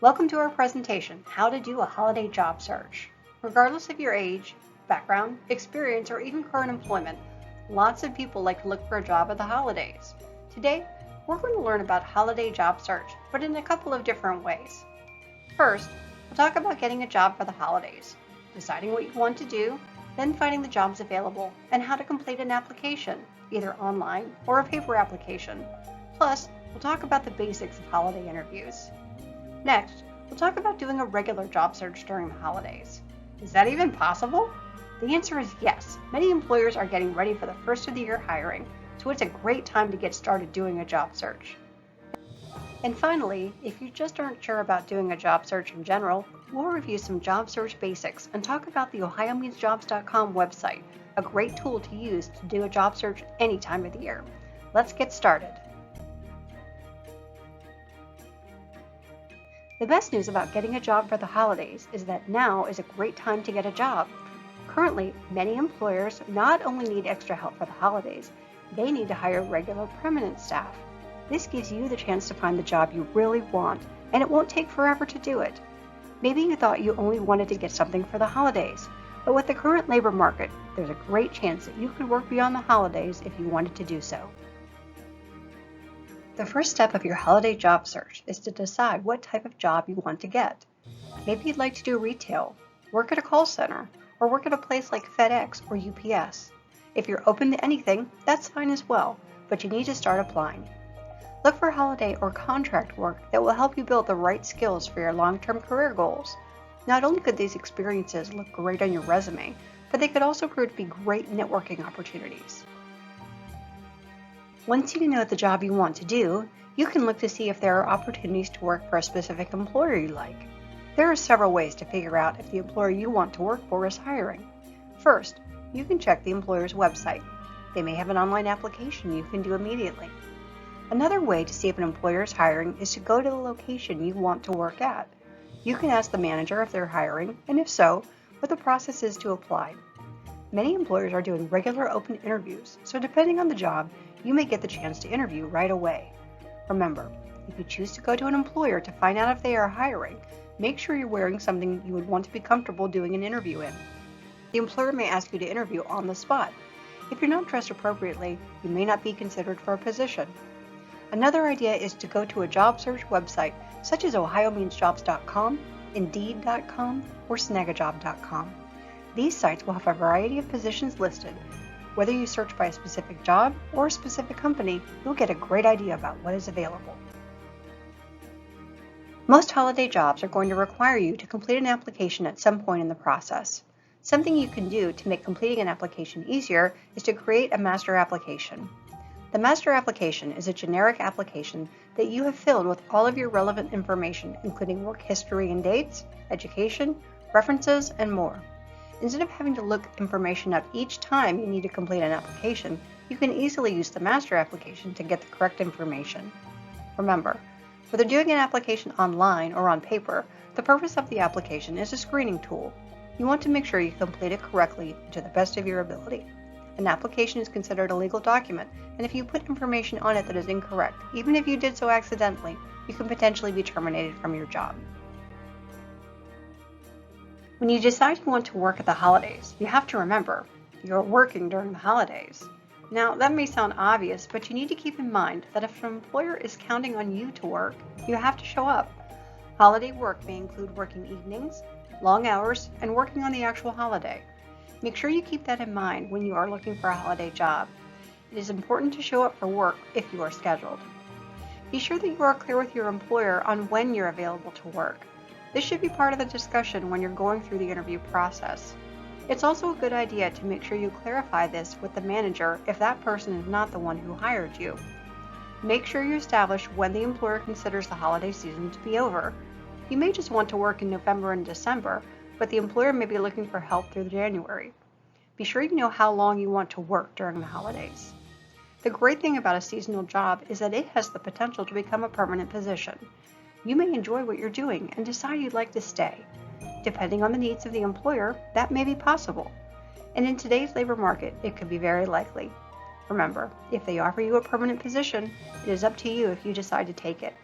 Welcome to our presentation, How to Do a Holiday Job Search. Regardless of your age, background, experience, or even current employment, lots of people like to look for a job at the holidays. Today, we're going to learn about holiday job search, but in a couple of different ways. First, we'll talk about getting a job for the holidays, deciding what you want to do, then finding the jobs available, and how to complete an application, either online or a paper application. Plus, we'll talk about the basics of holiday interviews. Next, we'll talk about doing a regular job search during the holidays. Is that even possible? The answer is yes. Many employers are getting ready for the first of the year hiring, so it's a great time to get started doing a job search. And finally, if you just aren't sure about doing a job search in general, we'll review some job search basics and talk about the OhioMeansJobs.com website, a great tool to use to do a job search any time of the year. Let's get started. The best news about getting a job for the holidays is that now is a great time to get a job. Currently, many employers not only need extra help for the holidays, they need to hire regular permanent staff. This gives you the chance to find the job you really want, and it won't take forever to do it. Maybe you thought you only wanted to get something for the holidays, but with the current labor market, there's a great chance that you could work beyond the holidays if you wanted to do so. The first step of your holiday job search is to decide what type of job you want to get. Maybe you'd like to do retail, work at a call center, or work at a place like FedEx or UPS. If you're open to anything, that's fine as well, but you need to start applying. Look for holiday or contract work that will help you build the right skills for your long-term career goals. Not only could these experiences look great on your resume, but they could also prove to be great networking opportunities. Once you know the job you want to do, you can look to see if there are opportunities to work for a specific employer you like. There are several ways to figure out if the employer you want to work for is hiring. First, you can check the employer's website. They may have an online application you can do immediately. Another way to see if an employer is hiring is to go to the location you want to work at. You can ask the manager if they're hiring, and if so, what the process is to apply. Many employers are doing regular open interviews, so depending on the job, you may get the chance to interview right away. Remember, if you choose to go to an employer to find out if they are hiring, make sure you're wearing something you would want to be comfortable doing an interview in. The employer may ask you to interview on the spot. If you're not dressed appropriately, you may not be considered for a position. Another idea is to go to a job search website such as OhioMeansJobs.com, Indeed.com, or Snagajob.com. These sites will have a variety of positions listed. Whether you search by a specific job or a specific company, you'll get a great idea about what is available. Most holiday jobs are going to require you to complete an application at some point in the process. Something you can do to make completing an application easier is to create a master application. The master application is a generic application that you have filled with all of your relevant information, including work history and dates, education, references, and more. Instead of having to look information up each time you need to complete an application, you can easily use the master application to get the correct information. Remember, whether doing an application online or on paper, the purpose of the application is a screening tool. You want to make sure you complete it correctly to the best of your ability. An application is considered a legal document, and if you put information on it that is incorrect, even if you did so accidentally, you can potentially be terminated from your job. When you decide you want to work at the holidays, you have to remember you're working during the holidays. Now, that may sound obvious, but you need to keep in mind that if an employer is counting on you to work, you have to show up. Holiday work may include working evenings, long hours, and working on the actual holiday. Make sure you keep that in mind when you are looking for a holiday job. It is important to show up for work if you are scheduled. Be sure that you are clear with your employer on when you're available to work. This should be part of the discussion when you're going through the interview process. It's also a good idea to make sure you clarify this with the manager if that person is not the one who hired you. Make sure you establish when the employer considers the holiday season to be over. You may just want to work in November and December, but the employer may be looking for help through January. Be sure you know how long you want to work during the holidays. The great thing about a seasonal job is that it has the potential to become a permanent position. You may enjoy what you're doing and decide you'd like to stay. Depending on the needs of the employer, that may be possible. And in today's labor market, it could be very likely. Remember, if they offer you a permanent position, it is up to you if you decide to take it.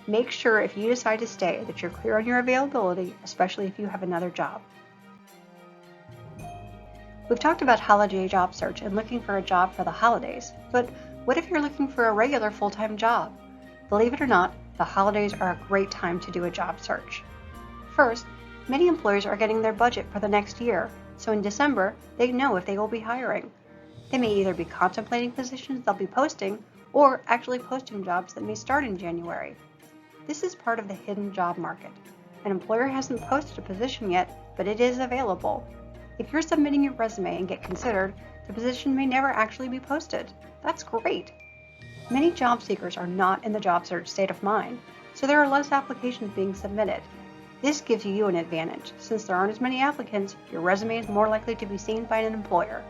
Make sure if you decide to stay that you're clear on your availability, especially if you have another job. We've talked about holiday job search and looking for a job for the holidays, but what if you're looking for a regular full-time job? Believe it or not, the holidays are a great time to do a job search. First, many employers are getting their budget for the next year, so in December, they know if they will be hiring. They may either be contemplating positions they'll be posting, or actually posting jobs that may start in January. This is part of the hidden job market. An employer hasn't posted a position yet, but it is available. If you're submitting your resume and get considered, the position may never actually be posted. That's great. Many job seekers are not in the job search state of mind, so there are less applications being submitted. This gives you an advantage. Since there aren't as many applicants, your resume is more likely to be seen by an employer.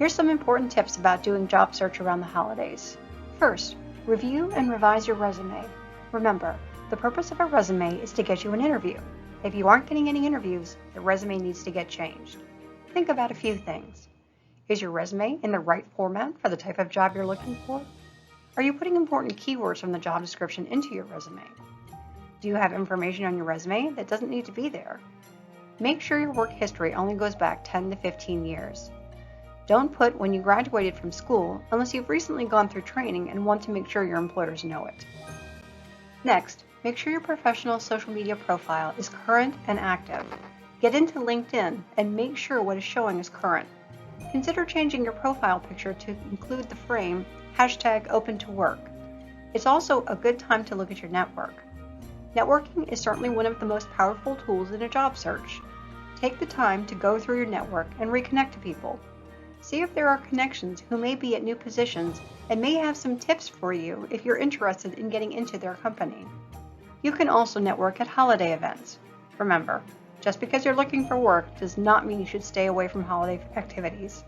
Here's some important tips about doing job search around the holidays. First, review and revise your resume. Remember, the purpose of a resume is to get you an interview. If you aren't getting any interviews, the resume needs to get changed. Think about a few things. Is your resume in the right format for the type of job you're looking for? Are you putting important keywords from the job description into your resume? Do you have information on your resume that doesn't need to be there? Make sure your work history only goes back 10 to 15 years. Don't put when you graduated from school unless you've recently gone through training and want to make sure your employers know it. Next, make sure your professional social media profile is current and active. Get into LinkedIn and make sure what is showing is current. Consider changing your profile picture to include the frame #OpenToWork. It's also a good time to look at your network. Networking is certainly one of the most powerful tools in a job search. Take the time to go through your network and reconnect to people. See if there are connections who may be at new positions and may have some tips for you if you're interested in getting into their company. You can also network at holiday events. Remember, just because you're looking for work does not mean you should stay away from holiday activities.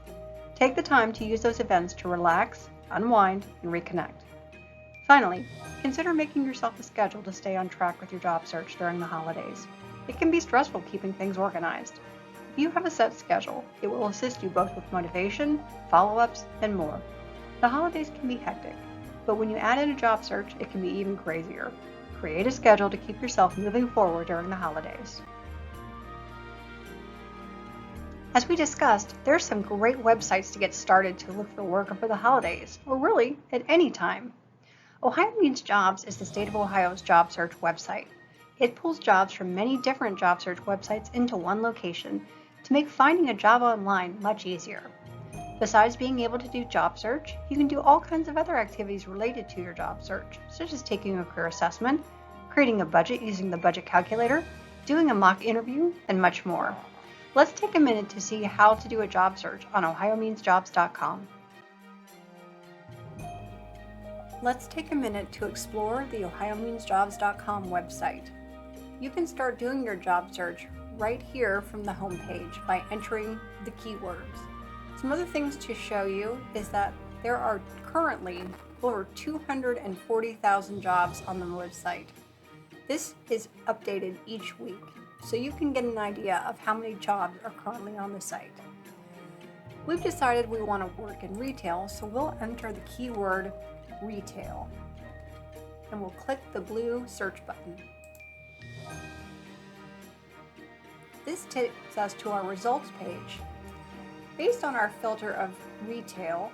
Take the time to use those events to relax, unwind, and reconnect. Finally, consider making yourself a schedule to stay on track with your job search during the holidays. It can be stressful keeping things organized. If you have a set schedule, it will assist you both with motivation, follow-ups, and more. The holidays can be hectic, but when you add in a job search, it can be even crazier. Create a schedule to keep yourself moving forward during the holidays. As we discussed, there are some great websites to get started to look for work over the holidays, or really at any time. OhioMeansJobs is the state of Ohio's job search website. It pulls jobs from many different job search websites into one location to make finding a job online much easier. Besides being able to do job search, you can do all kinds of other activities related to your job search, such as taking a career assessment, creating a budget using the budget calculator, doing a mock interview, and much more. Let's take a minute to see how to do a job search on OhioMeansJobs.com. Let's take a minute to explore the OhioMeansJobs.com website. You can start doing your job search right here from the home page by entering the keywords. Some other things to show you is that there are currently over 240,000 jobs on the website. This is updated each week, so you can get an idea of how many jobs are currently on the site. We've decided we want to work in retail, so we'll enter the keyword retail, and we'll click the blue search button. This takes us to our results page. Based on our filter of retail,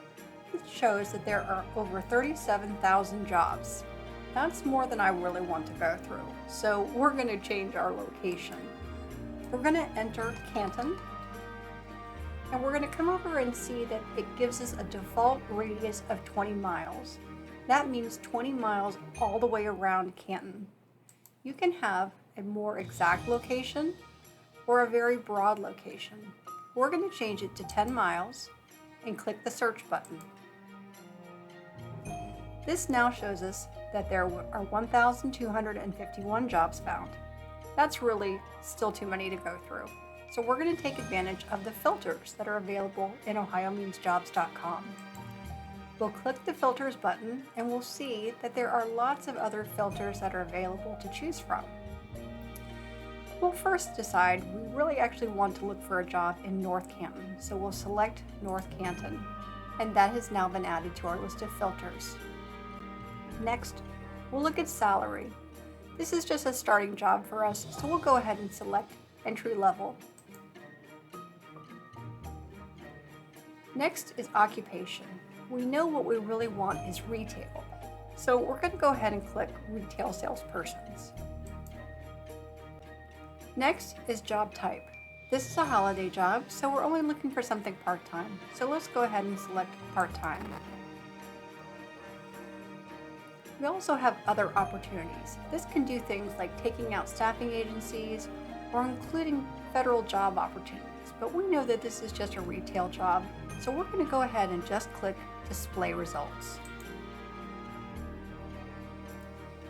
it shows that there are over 37,000 jobs. That's more than I really want to go through, so we're going to change our location. We're going to enter Canton, and we're going to come over and see that it gives us a default radius of 20 miles. That means 20 miles all the way around Canton. You can have a more exact location or a very broad location. We're going to change it to 10 miles and click the search button. This now shows us that there are 1,251 jobs found. That's really still too many to go through. So we're going to take advantage of the filters that are available in OhioMeansJobs.com. We'll click the filters button and we'll see that there are lots of other filters that are available to choose from. We'll first decide we really actually want to look for a job in North Canton, so we'll select North Canton, and that has now been added to our list of filters. Next, we'll look at salary. This is just a starting job for us, so we'll go ahead and select entry level. Next is occupation. We know what we really want is retail, so we're going to go ahead and click retail salespersons. Next is job type. This is a holiday job, so we're only looking for something part-time, so let's go ahead and select part-time. We also have other opportunities. This can do things like taking out staffing agencies or including federal job opportunities, but we know that this is just a retail job, so we're going to go ahead and just click Display Results.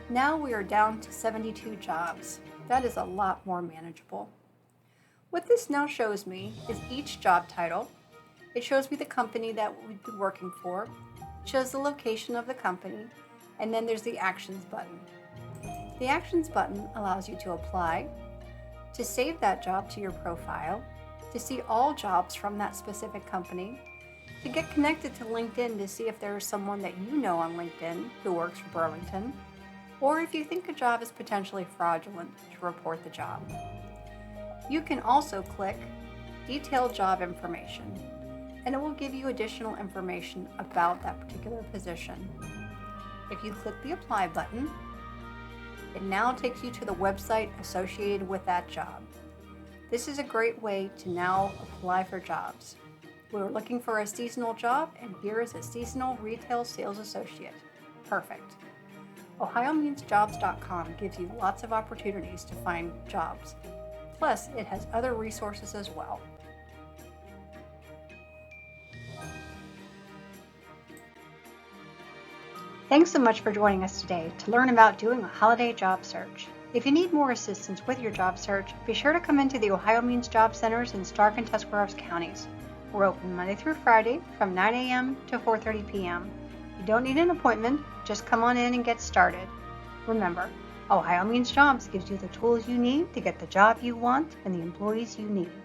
Now we are down to 72 jobs. That is a lot more manageable. What this now shows me is each job title. It shows me the company that we'd be working for, it shows the location of the company, and then there's the Actions button. The Actions button allows you to apply, to save that job to your profile, to see all jobs from that specific company, to get connected to LinkedIn to see if there is someone that you know on LinkedIn who works for Burlington, or if you think a job is potentially fraudulent, to report the job. You can also click Detailed Job Information, and it will give you additional information about that particular position. If you click the Apply button, it now takes you to the website associated with that job. This is a great way to now apply for jobs. We were looking for a seasonal job, and here is a seasonal retail sales associate. Perfect. OhioMeansJobs.com gives you lots of opportunities to find jobs. Plus, it has other resources as well. Thanks so much for joining us today to learn about doing a holiday job search. If you need more assistance with your job search, be sure to come into the Ohio Means Job Centers in Stark and Tuscarawas counties. We're open Monday through Friday from 9 a.m. to 4:30 p.m. You don't need an appointment, just come on in and get started. Remember, Ohio Means Jobs gives you the tools you need to get the job you want and the employees you need.